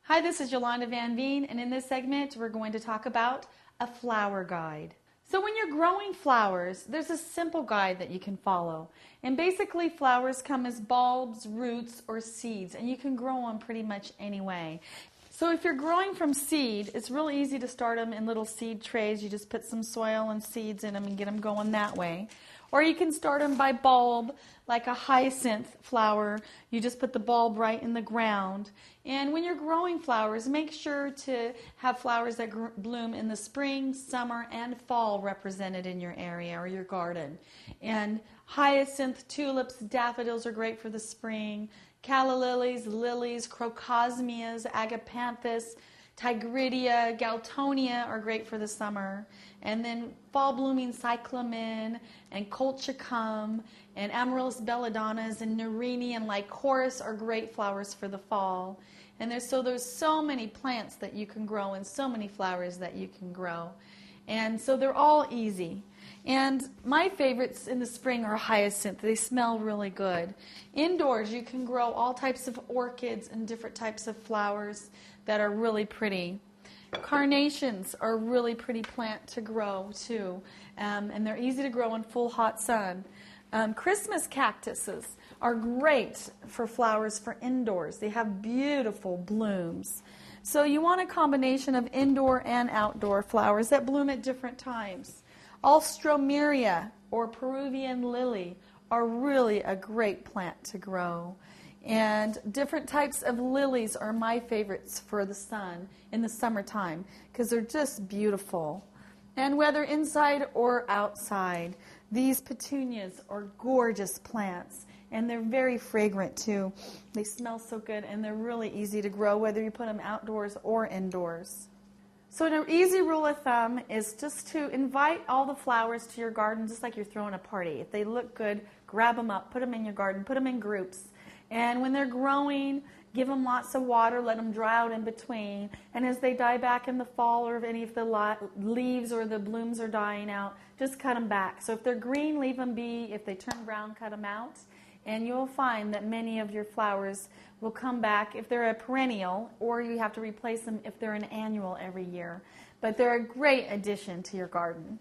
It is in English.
Hi, this is Yolanda Van Veen, and in this segment we're going to talk about a flower guide. So when you're growing flowers, there's a simple guide that you can follow. And basically flowers come as bulbs, roots, or seeds, and you can grow them pretty much any way. So if you're growing from seed, it's really easy to start them in little seed trays. You just put some soil and seeds in them and get them going that way. Or you can start them by bulb, like a hyacinth flower. You just put the bulb right in the ground. And when you're growing flowers, make sure to have flowers that bloom in the spring, summer, and fall represented in your area or your garden. And hyacinth, tulips, daffodils are great for the spring. Calla lilies, crocosmias, agapanthus, tigridia, galtonia are great for the summer. And then fall blooming cyclamen and colchicum and amaryllis belladonnas and nerine and lycoris are great flowers for the fall. And there's so many plants that you can grow and so many flowers that you can grow. And so they're all easy. And my favorites in the spring are hyacinth. They smell really good. Indoors, you can grow all types of orchids and different types of flowers that are really pretty. Carnations are a really pretty plant to grow too, and they're easy to grow in full hot sun. Christmas cactuses are great for flowers for indoors. They have beautiful blooms. So you want a combination of indoor and outdoor flowers that bloom at different times. Alstroemeria or Peruvian lily are really a great plant to grow. And different types of lilies are my favorites for the sun in the summertime because they're just beautiful. And whether inside or outside, these petunias are gorgeous plants. And they're very fragrant too. They smell so good and they're really easy to grow whether you put them outdoors or indoors. So an easy rule of thumb is just to invite all the flowers to your garden just like you're throwing a party. If they look good, grab them up, put them in your garden, put them in groups. And when they're growing, give them lots of water, let them dry out in between. And as they die back in the fall or if any of the leaves or the blooms are dying out, just cut them back. So if they're green, leave them be. If they turn brown, cut them out. And you'll find that many of your flowers will come back if they're a perennial, or you have to replace them if they're an annual every year. But they're a great addition to your garden.